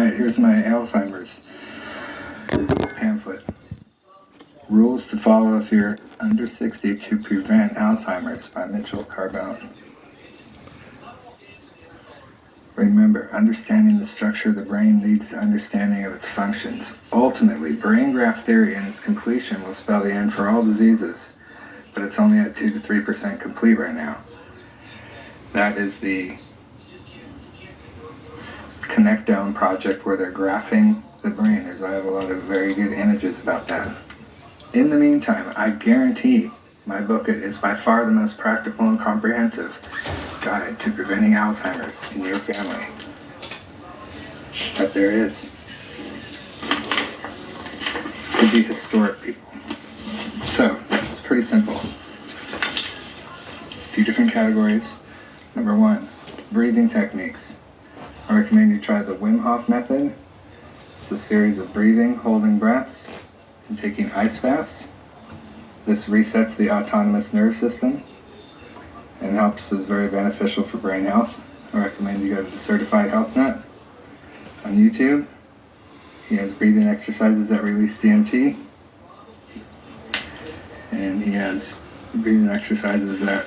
Alright, here's my Alzheimer's pamphlet. Rules to follow if you're under 60 to prevent Alzheimer's by Mitchell Carbone. Remember, understanding the structure of the brain leads to understanding of its functions. Ultimately, brain graft theory in its completion will spell the end for all diseases, but it's only at 2 to 3% complete right now. That is the Connectome project where they're graphing the brain. I have a lot of very good images about that. In the meantime, I guarantee my book is by far the most practical and comprehensive guide to preventing Alzheimer's in your family that there is. This could be historic, people. So, it's pretty simple. A few different categories. Number 1, breathing techniques. I recommend you try the Wim Hof method. It's a series of breathing, holding breaths, and taking ice baths. This resets the autonomous nerve system and is very beneficial for brain health. I recommend you go to the Certified Health Nut on YouTube. He has breathing exercises that release DMT, and he has breathing exercises that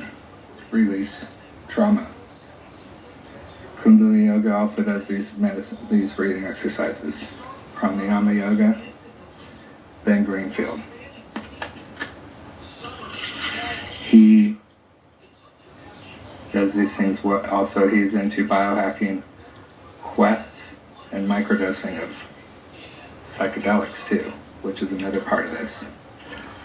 release trauma. Kundalini Yoga also does these breathing exercises. Pranayama Yoga, Ben Greenfield. He does these things. Also, he's into biohacking quests and microdosing of psychedelics too, which is another part of this.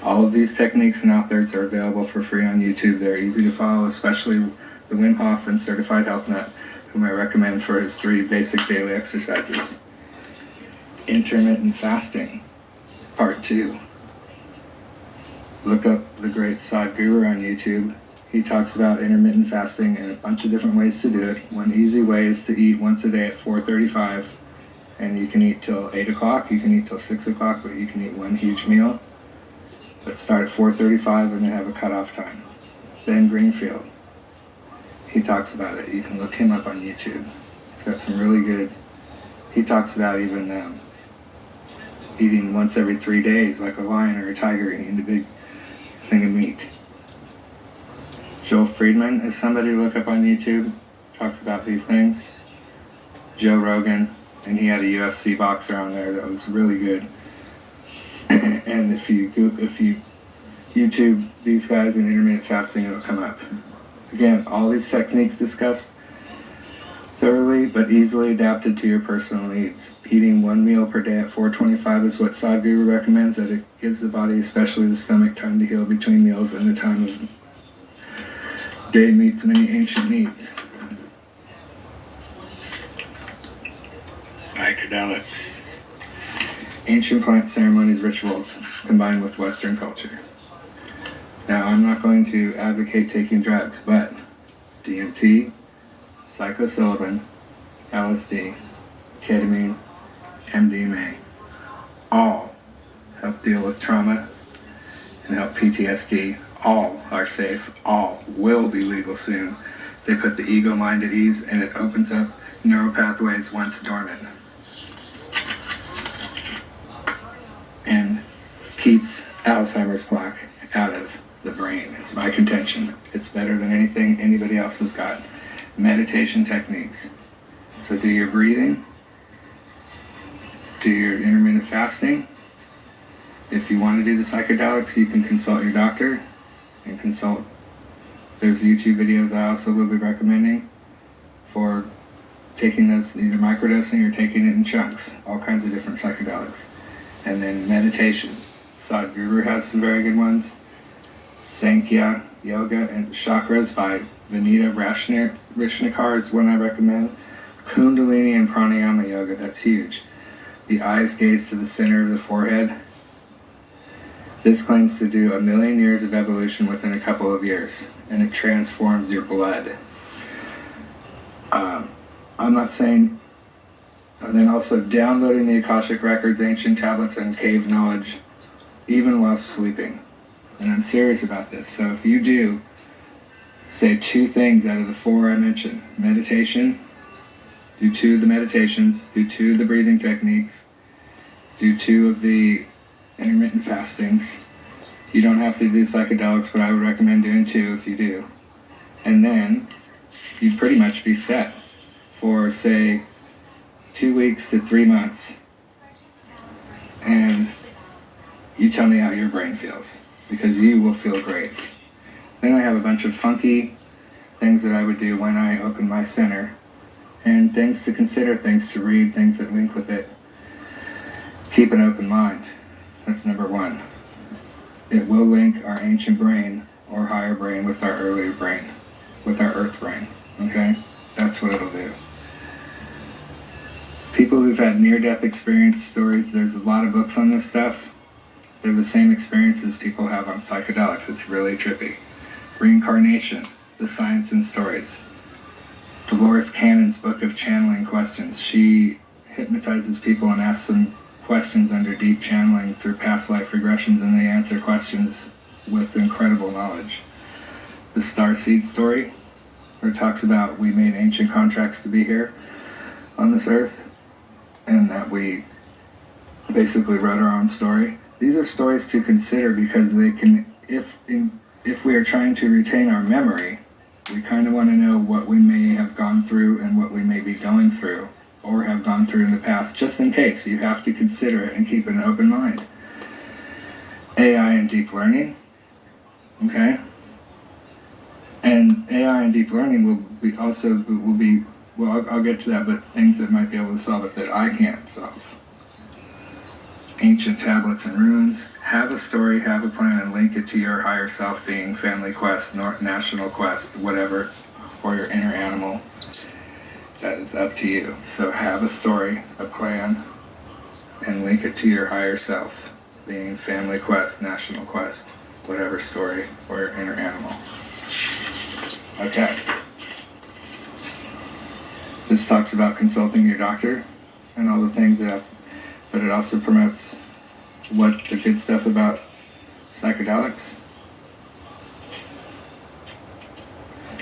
All of these techniques and methods are available for free on YouTube. They're easy to follow, especially the Wim Hof and Certified Health Nut, whom I recommend for his 3 basic daily exercises. Intermittent fasting, part 2. Look up the great Sadhguru on YouTube. He talks about intermittent fasting and a bunch of different ways to do it. One easy way is to eat once a day at 4:35, and you can eat till 8 o'clock, you can eat till 6 o'clock, but you can eat one huge meal. But start at 4:35 and then have a cutoff time. Ben Greenfield, he talks about it. You can look him up on YouTube. He's got some really good, he talks about even eating once every 3 days, like a lion or a tiger, eating a big thing of meat. Joel Friedman is somebody to look up on YouTube, talks about these things. Joe Rogan, and he had a UFC boxer on there that was really good. And if you YouTube these guys in intermittent fasting, it'll come up. Again, all these techniques discussed thoroughly but easily adapted to your personal needs. Eating 1 meal per day at 4:25 is what Sadhguru recommends, that it gives the body, especially the stomach, time to heal between meals, and the time of day meets many ancient needs. Psychedelics. Ancient plant ceremonies, rituals, combined with Western culture. Now, I'm not going to advocate taking drugs, but DMT, psilocybin, LSD, ketamine, MDMA, all help deal with trauma and help PTSD. All are safe. All will be legal soon. They put the ego mind at ease, and it opens up neural pathways once dormant and keeps Alzheimer's plaque out of the brain. It's my contention. It's better than anything anybody else has got. Meditation techniques. So do your breathing, do your intermittent fasting. If you want to do the psychedelics, you can consult your doctor and there's YouTube videos I also will be recommending for taking those, either microdosing or taking it in chunks, all kinds of different psychedelics. And then meditation. Sadhguru has some very good ones. Sankhya Yoga and Chakras by Vinita Rishnakar is one I recommend. Kundalini and Pranayama Yoga, that's huge. The eyes gaze to the center of the forehead. This claims to do 1 million years of evolution within a couple of years, and it transforms your blood. I'm not saying, and then also downloading the Akashic Records, ancient tablets, and cave knowledge, even while sleeping. And I'm serious about this. So if you do, say 2 things out of the 4 I mentioned: meditation, Do 2 of the meditations, do 2 of the breathing techniques, do 2 of the intermittent fastings. You don't have to do psychedelics, but I would recommend doing 2 if you do. And then you'd pretty much be set for, say, 2 weeks to 3 months. And you tell me how your brain feels, because you will feel great. Then I have a bunch of funky things that I would do when I open my center, and things to consider, things to read, things that link with it. Keep an open mind. That's number 1. It will link our ancient brain or higher brain with our earlier brain, with our earth brain, okay? That's what it'll do. People who've had near-death experience stories, there's a lot of books on this stuff. They're the same experiences people have on psychedelics. It's really trippy. Reincarnation, the science and stories. Dolores Cannon's book of channeling questions. She hypnotizes people and asks them questions under deep channeling through past life regressions, and they answer questions with incredible knowledge. The Starseed story, where it talks about we made ancient contracts to be here on this earth, and that we basically wrote our own story. These are stories to consider because they can, if we are trying to retain our memory, we kind of want to know what we may have gone through and what we may be going through or have gone through in the past, just in case. You have to consider it and keep an open mind. AI and deep learning, okay? And AI and deep learning will be, well, I'll get to that, but things that might be able to solve it that I can't solve. Ancient tablets and runes. Have a story, have a plan, and link it to your higher self being, family quest, national quest, whatever, or your inner animal. That is up to you. So have a story, a plan, and link it to your higher self being, family quest, national quest, whatever story, or your inner animal. Okay. This talks about consulting your doctor and all the things but it also promotes what the good stuff about psychedelics.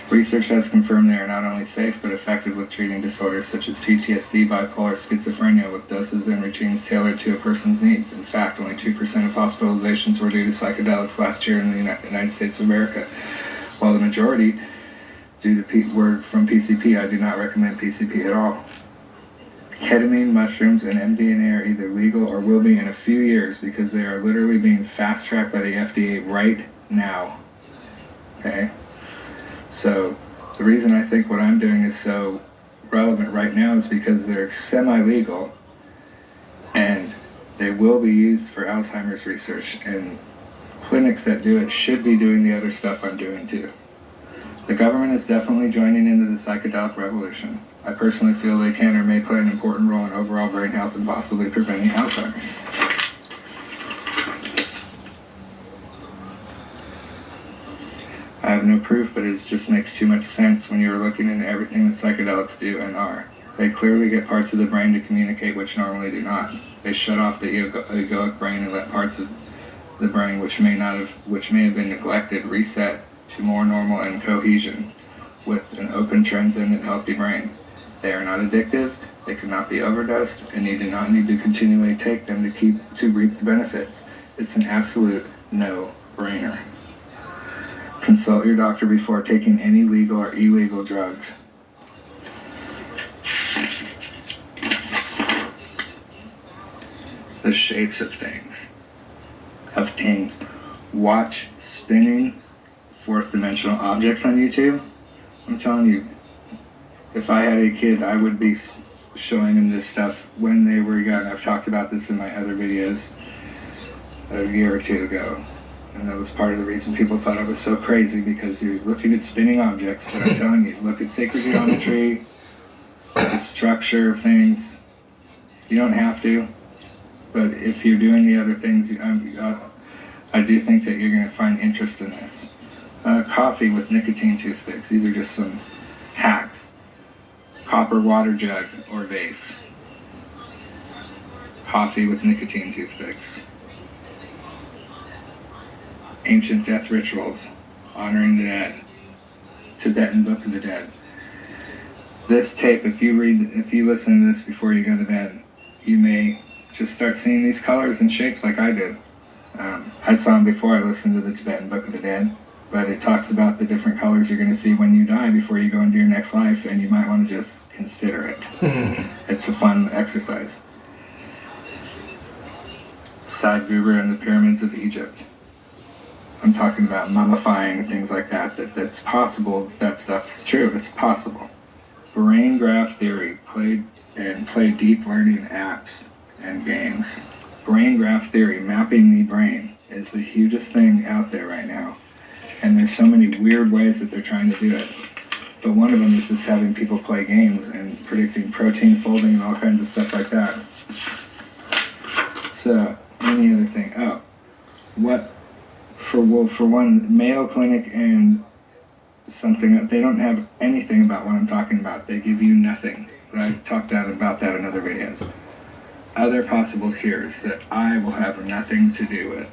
Research has confirmed they are not only safe but effective with treating disorders such as PTSD, bipolar, schizophrenia with doses and routines tailored to a person's needs. In fact, only 2% of hospitalizations were due to psychedelics last year in the United States of America, while the majority were from PCP. I do not recommend PCP at all. Ketamine, mushrooms, and MDMA are either legal or will be in a few years because they are literally being fast-tracked by the FDA right now. Okay? So the reason I think what I'm doing is so relevant right now is because they're semi-legal and they will be used for Alzheimer's research, and clinics that do it should be doing the other stuff I'm doing too. The government is definitely joining into the psychedelic revolution. I personally feel they can or may play an important role in overall brain health and possibly preventing Alzheimer's. I have no proof, but it just makes too much sense when you're looking into everything that psychedelics do and are. They clearly get parts of the brain to communicate which normally do not. They shut off the egoic brain and let parts of the brain which may have been neglected reset to more normal and cohesion with an open, transcendent, healthy brain. They are not addictive, they cannot be overdosed, and you do not need to continually take them to reap the benefits. It's an absolute no-brainer. Consult your doctor before taking any legal or illegal drugs. The shapes of things. Watch spinning fourth-dimensional objects on YouTube. I'm telling you, if I had a kid, I would be showing them this stuff when they were young. I've talked about this in my other videos a year or two ago. And that was part of the reason people thought I was so crazy, because you're looking at spinning objects. But I'm telling you, look at sacred geometry, the structure of things. You don't have to, but if you're doing the other things, I do think that you're going to find interest in this. Coffee with nicotine toothpicks. These are just some hacks. Copper water jug or vase. Coffee with nicotine toothpicks. Ancient death rituals, honoring the dead. Tibetan Book of the Dead. This tape, if you listen to this before you go to bed, you may just start seeing these colors and shapes like I did. I saw them before I listened to the Tibetan Book of the Dead, but it talks about the different colors you're going to see when you die before you go into your next life, and you might want to just consider it. It's a fun exercise. Sadhguru and the pyramids of Egypt. I'm talking about mummifying, things like that. That's possible. That stuff's true. It's possible. Brain graph theory. Play deep learning apps and games. Brain graph theory, mapping the brain, is the hugest thing out there right now. And there's so many weird ways that they're trying to do it. But one of them is just having people play games and predicting protein folding and all kinds of stuff like that. So, any other thing? For one, Mayo Clinic and something, they don't have anything about what I'm talking about. They give you nothing. But I've talked about that in other videos. Other possible cures that I will have nothing to do with.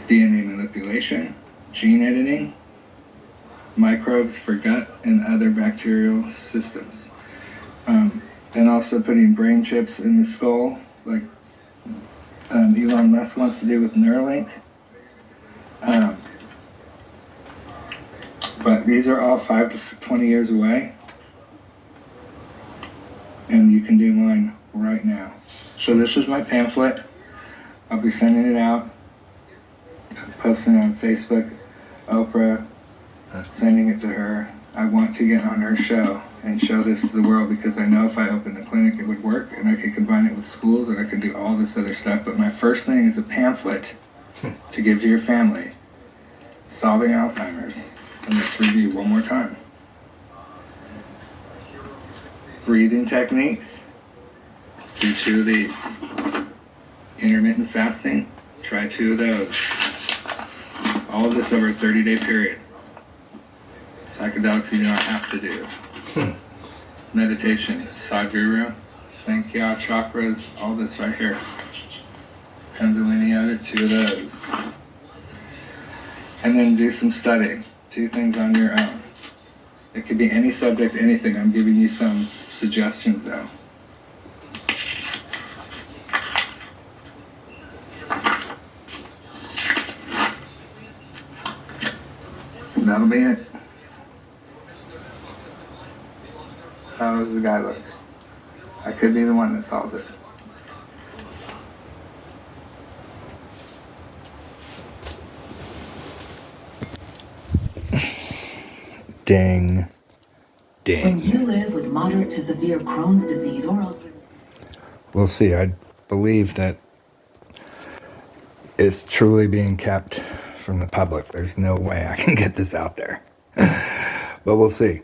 DNA manipulation, gene editing, microbes for gut and other bacterial systems. And also putting brain chips in the skull, like Elon Musk wants to do with Neuralink. But these are all 5 to 20 years away. And you can do mine right now. So this is my pamphlet. I'll be sending it out, posting it on Facebook, Oprah, sending it to her. I want to get on her show and show this to the world, because I know if I opened the clinic it would work, and I could combine it with schools, and I could do all this other stuff. But my first thing is a pamphlet to give to your family. Solving Alzheimer's. And let's review one more time. Breathing techniques. Do 2 of these. Intermittent fasting. Try 2 of those. All of this over a 30-day period. Psychedelics you do not have to do. Meditation. Sadhguru. Sankhya chakras. All this right here. Kundalini yoga. 2 of those. And then do some studying. 2 things on your own. It could be any subject, anything. I'm giving you some suggestions though. That'll be it. How does the guy look? I could be the one that solves it. Ding. Ding. When you live with moderate to severe Crohn's disease or ulcerative... We'll see. I believe that it's truly being kept from the public. There's no way I can get this out there. But we'll see.